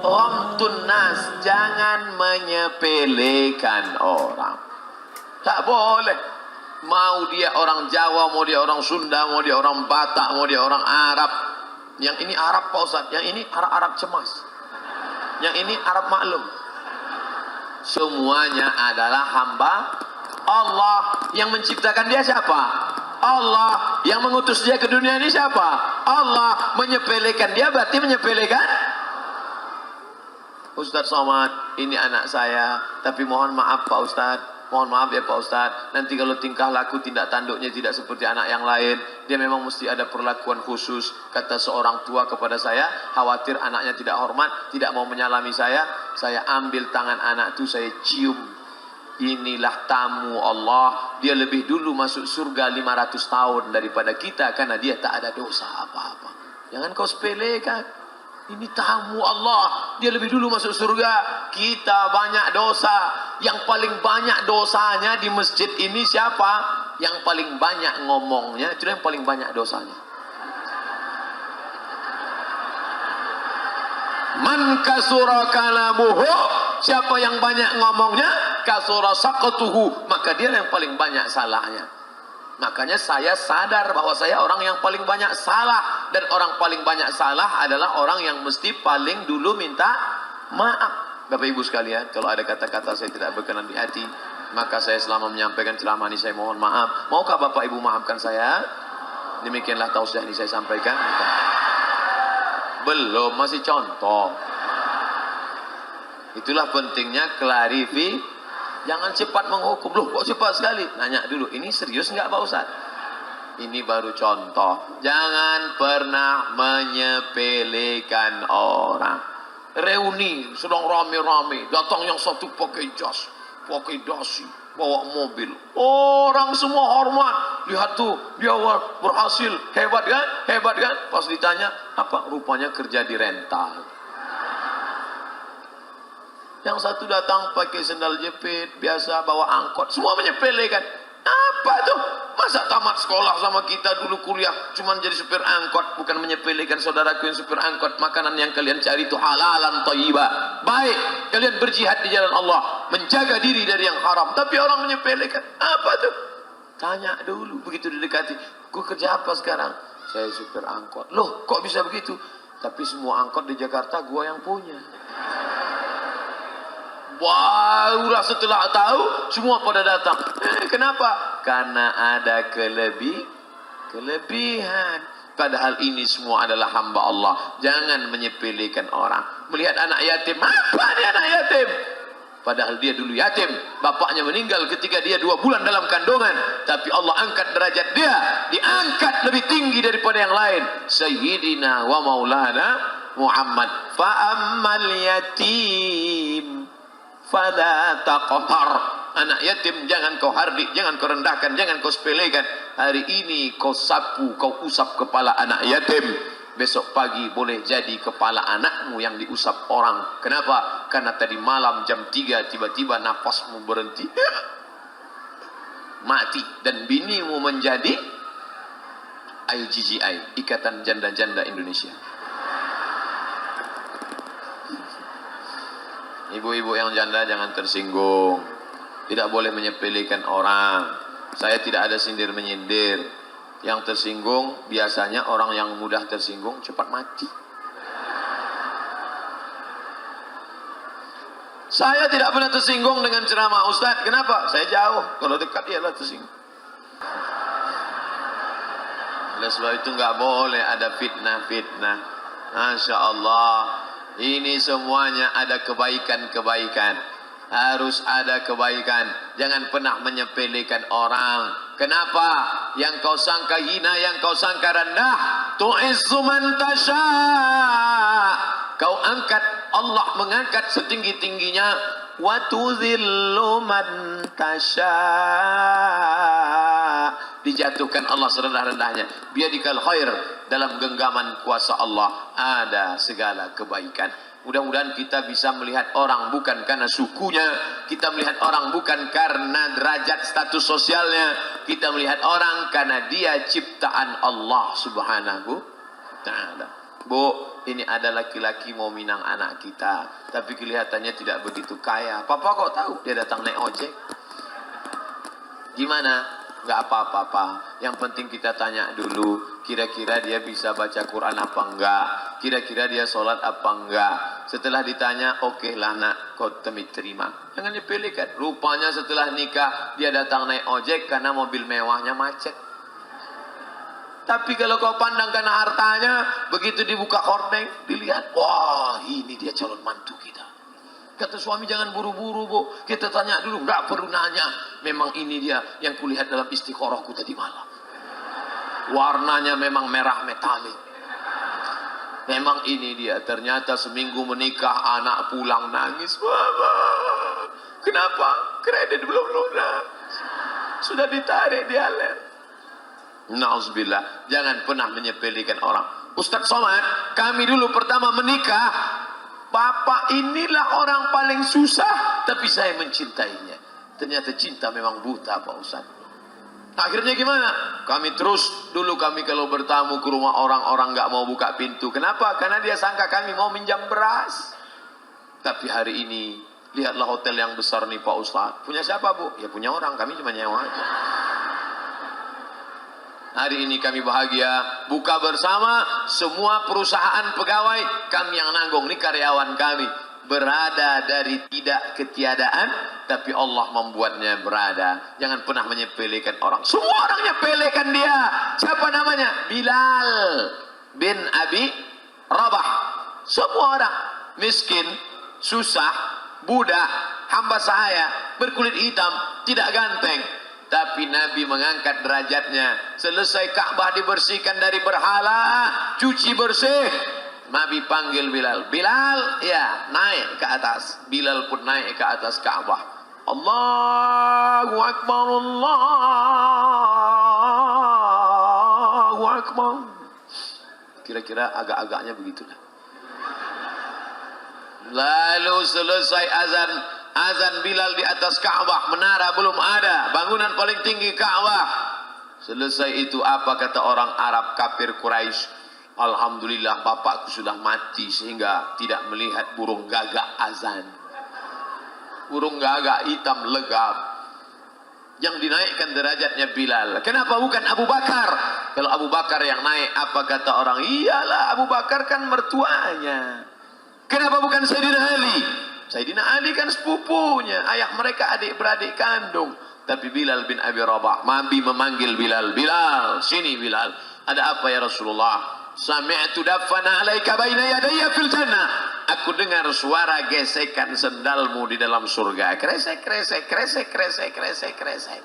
Ghamtun nas, jangan menyepelekan orang. Tak boleh. Mau dia orang Jawa, mau dia orang Sunda, mau dia orang Batak, mau dia orang Arab. Yang ini Arab Pak Ustaz, yang ini Arab cemas. Yang ini Arab maklum. Semuanya adalah hamba Allah. Yang menciptakan dia siapa? Allah. Yang mengutus dia ke dunia ini siapa? Allah. Menyepelekan dia berarti menyepelekan Ustaz Somad, ini anak saya, tapi mohon maaf Pak Ustaz, mohon maaf ya Pak Ustaz, nanti kalau tingkah laku tindak tanduknya tidak seperti anak yang lain, dia memang mesti ada perlakuan khusus. Kata seorang tua kepada saya, khawatir anaknya tidak hormat, tidak mau menyalami saya ambil tangan anak itu, saya cium. Inilah tamu Allah, dia lebih dulu masuk surga 500 tahun daripada kita, karena dia tak ada dosa apa-apa. Jangan kau sepelekan. Ini tamu Allah, dia lebih dulu masuk surga, kita banyak dosa. Yang paling banyak dosanya di masjid ini siapa? Yang paling banyak ngomongnya, itu yang paling banyak dosanya. Man kasura kalamuhu, siapa yang banyak ngomongnya, kasura saqatuhu, maka dia yang paling banyak salahnya. Makanya saya sadar bahwa saya orang yang paling banyak salah, dan orang paling banyak salah adalah orang yang mesti paling dulu minta maaf. Bapak Ibu sekalian, kalau ada kata-kata saya tidak berkenan di hati, maka saya selama menyampaikan ceramah ini saya mohon maaf. Maukah Bapak Ibu maafkan saya? Demikianlah tausiah ini saya sampaikan. Belum, masih contoh. Itulah pentingnya klarifikasi. Jangan cepat menghukum. Loh kok cepat sekali? Nanya dulu, ini serius nggak Pak Ustaz? Ini baru contoh. Jangan pernah menyepelekan orang. Reuni sedang rame-rame, datang yang satu pakai jas, pakai dasi, bawa mobil. Orang semua hormat. Lihat tuh, dia berhasil. Hebat kan? Hebat kan? Pas ditanya, apa? Rupanya kerja di rental. Yang satu datang pakai sendal jepit, biasa bawa angkot. Semua menyepelekan. Apa tuh? Masa tamat sekolah sama kita dulu kuliah cuman jadi supir angkot? Bukan menyepelekan saudaraku yang supir angkot. Makanan yang kalian cari itu halalan thayyibah. Baik, kalian berjihad di jalan Allah, menjaga diri dari yang haram. Tapi orang menyepelekan. Apa tuh? Tanya dulu, begitu didekati. Gue kerja apa sekarang? Saya supir angkot. Loh, kok bisa begitu? Tapi semua angkot di Jakarta gue yang punya. Barulah setelah tahu semua pada datang. Kenapa? Karena ada kelebihan. Padahal ini semua adalah hamba Allah. Jangan menyepelekan orang. Melihat anak yatim, apa nih anak yatim? Padahal dia dulu yatim, bapaknya meninggal ketika dia 2 bulan dalam kandungan. Tapi Allah angkat derajat dia, diangkat lebih tinggi daripada yang lain. Sayyidina wa maulana Muhammad. Fa'ammal yatim fala taqhar. Anak yatim jangan kau hardik, jangan kau rendahkan, jangan kau sepelekan. Hari ini kau sapu, kau usap kepala anak yatim, besok pagi boleh jadi kepala anakmu yang diusap orang. Kenapa? Karena tadi malam jam 3 tiba-tiba nafasmu berhenti, mati, dan binimu menjadi IGGI, Ikatan Janda-Janda Indonesia. Ibu-ibu yang janda jangan tersinggung. Tidak boleh menyepelekan orang. Saya tidak ada sindir menyindir. Yang tersinggung biasanya orang yang mudah tersinggung cepat mati. Saya tidak pernah tersinggung dengan ceramah Ustadz. Kenapa? Saya jauh. Kalau dekat ialah tersinggung. Oleh sebab itu nggak boleh ada fitnah-fitnah. Masya Allah. Ini semuanya ada kebaikan-kebaikan. Harus ada kebaikan. Jangan pernah menyepelekan orang. Kenapa? Yang kau sangka hina, yang kau sangka rendah, tu'izzu man tasha. Kau angkat, Allah mengangkat setinggi-tingginya. Wa tuzillu man tasha. Dijatuhkan Allah serendah-rendahnya. Biadikal khair, dalam genggaman kuasa Allah ada segala kebaikan. Mudah-mudahan kita bisa melihat orang bukan karena sukunya, kita melihat orang bukan karena derajat status sosialnya, kita melihat orang karena dia ciptaan Allah Subhanahu wa ta'ala. Bu, ini ada laki-laki mau minang anak kita, tapi kelihatannya tidak begitu kaya. Papa kok tahu? Dia datang naik ojek. Gimana? Gak apa-apa. Yang penting kita tanya dulu, kira-kira dia bisa baca Quran apa enggak? Kira-kira dia sholat apa enggak? Setelah ditanya, oke lah nak, kau terima. Jangan dipilihkan. Rupanya setelah nikah, dia datang naik ojek karena mobil mewahnya macet. Tapi kalau kau pandang karena hartanya, begitu dibuka hordeng, dilihat, wah ini dia calon mantu kita. Kata suami, jangan buru-buru bu, kita tanya dulu. Nggak perlu nanya, memang ini dia yang kulihat dalam istikharahku tadi malam. Warnanya memang merah metalik. Memang ini dia. Ternyata seminggu menikah, anak pulang nangis. Mama, kenapa? Kredit belum lunas, sudah ditarik di aler. Na'udzubillah. Jangan pernah menyepelekan orang. Ustaz Somad, kami dulu pertama menikah, bapak inilah orang paling susah, tapi saya mencintainya. Ternyata cinta memang buta Pak Ustaz. Akhirnya gimana? Kami terus, dulu kami kalau bertamu ke rumah orang-orang gak mau buka pintu. Kenapa? Karena dia sangka kami mau minjam beras. Tapi hari ini, lihatlah hotel yang besar nih Pak Ustaz. Punya siapa bu? Ya punya orang, kami cuma nyewa aja. Hari ini kami bahagia, buka bersama, semua perusahaan pegawai kami yang nanggung. Ini karyawan kami, berada dari tidak ketiadaan, tapi Allah membuatnya berada. Jangan pernah menyepelekan orang. Semua orang nyepelekan dia. Siapa namanya? Bilal bin Abi Rabah. Semua orang miskin, susah, budak, hamba sahaya, berkulit hitam, tidak ganteng. Tapi Nabi mengangkat derajatnya. Selesai Ka'bah dibersihkan dari berhala, cuci bersih, Nabi panggil Bilal. Bilal, ya, naik ke atas. Bilal pun naik ke atas Ka'bah. Allahu Akbar, Allahu Akbar. Kira-kira agak-agaknya begitulah. Lalu selesai azan Bilal di atas Ka'bah, menara belum ada, bangunan paling tinggi Ka'bah. Selesai itu apa kata orang Arab kafir Quraisy? Alhamdulillah bapakku sudah mati sehingga tidak melihat burung gagak azan. Burung gagak hitam legap. Yang dinaikkan derajatnya Bilal. Kenapa bukan Abu Bakar? Kalau Abu Bakar yang naik, apa kata orang? Iyalah Abu Bakar kan mertuanya. Kenapa bukan Sayyidina Ali? Sayyidina Ali kan sepupunya, ayah mereka adik-beradik kandung. Tapi Bilal bin Abi Rabah, Nabi memanggil Bilal. Bilal, sini Bilal. Ada apa ya Rasulullah? Sami'tu daffana alaika baina yadayya fil jannah. Aku dengar suara gesekan sendalmu di dalam surga. Kresek, kresek, kresek, kresek, kresek, kresek.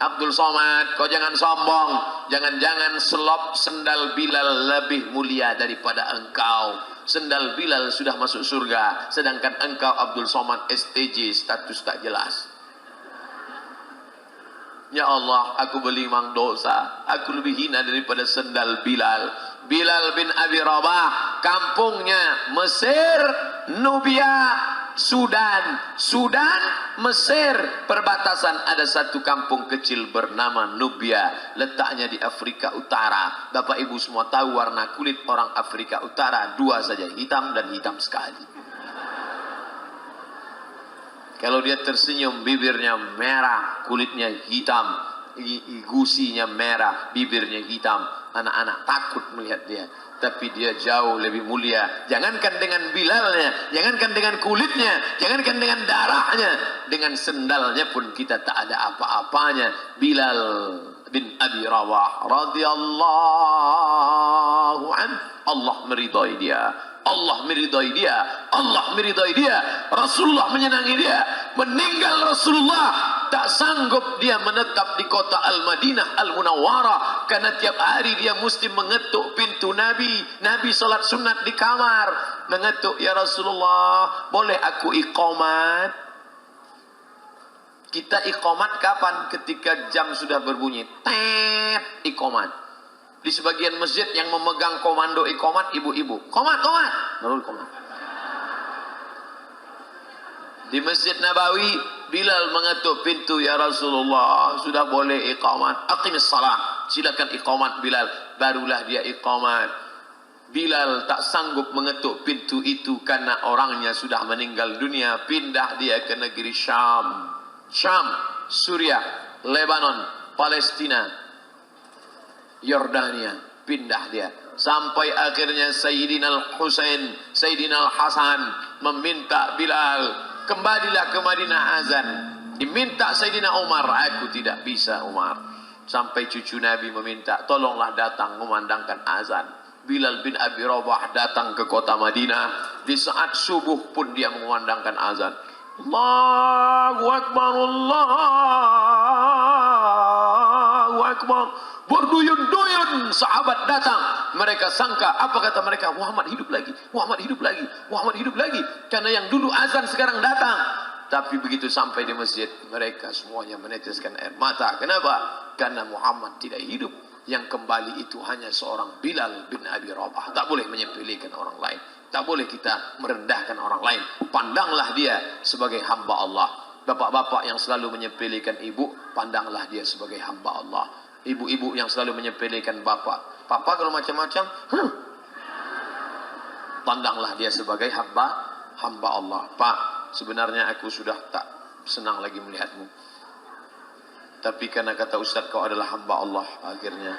Abdul Somad, kau jangan sombong. Jangan-jangan selop sendal Bilal lebih mulia daripada engkau. Sendal Bilal sudah masuk surga, sedangkan engkau Abdul Somad STJ, status tak jelas. Ya Allah, aku berlimang dosa. Aku lebih hina daripada sendal Bilal. Bilal bin Abi Rabah, kampungnya Mesir, Nubia, Sudan. Sudan, Mesir, perbatasan ada satu kampung kecil bernama Nubia. Letaknya di Afrika Utara. Bapak Ibu semua tahu warna kulit orang Afrika Utara. Dua saja, hitam dan hitam sekali. Kalau dia tersenyum, bibirnya merah, kulitnya hitam, gusinya merah, bibirnya hitam. Anak-anak takut melihat dia. Tapi dia jauh lebih mulia. Jangankan dengan Bilalnya, jangankan dengan kulitnya, jangankan dengan darahnya, dengan sendalnya pun kita tak ada apa-apanya. Bilal bin Abi Rabah radhiyallahu an, Allah meridai dia. Allah meridai dia, Allah meridai dia, Rasulullah menyenangi dia. Meninggal Rasulullah, tak sanggup dia menetap di kota Al-Madinah Al-Munawwarah, karena tiap hari dia mesti mengetuk pintu Nabi. Nabi salat sunat di kamar, mengetuk, ya Rasulullah, boleh aku iqamat? Kita iqamat kapan? Ketika jam sudah berbunyi, tet, iqamat. Di sebagian masjid yang memegang komando iqamat ibu-ibu. Qomat, qomat. Baru qomat. Di Masjid Nabawi, Bilal mengetuk pintu, ya Rasulullah, sudah boleh iqamat. Aqimis salah. Silakan iqamat Bilal. Barulah dia iqamat. Bilal tak sanggup mengetuk pintu itu karena orangnya sudah meninggal dunia. Pindah dia ke negeri Syam. Syam, Suriah, Lebanon, Palestina, Yordania. Pindah dia. Sampai akhirnya Sayyidina Al-Husain, Sayyidina Al-Hasan meminta Bilal, kembalilah ke Madinah azan. Diminta Sayyidina Umar, aku tidak bisa Umar. Sampai cucu Nabi meminta, tolonglah datang memandangkan azan. Bilal bin Abi Rabah datang ke kota Madinah. Di saat subuh pun dia mengumandangkan azan. Allahu Akbar, Allahu Akbar. Berduyun-duyun sahabat datang. Mereka sangka, apa kata mereka? Muhammad hidup lagi, Muhammad hidup lagi, Muhammad hidup lagi. Karena yang dulu azan sekarang datang. Tapi begitu sampai di masjid, mereka semuanya meneteskan air mata. Kenapa? Karena Muhammad tidak hidup. Yang kembali itu hanya seorang Bilal bin Abi Rabah. Tak boleh menyepelekan orang lain. Tak boleh kita merendahkan orang lain. Pandanglah dia sebagai hamba Allah. Bapak-bapak yang selalu menyepelekan ibu, pandanglah dia sebagai hamba Allah. Ibu-ibu yang selalu menyepelekan bapak, papa kalau macam-macam, pandanglah dia sebagai hamba Allah. Pak, sebenarnya aku sudah tak senang lagi melihatmu. Tapi karena kata Ustaz kau adalah hamba Allah, akhirnya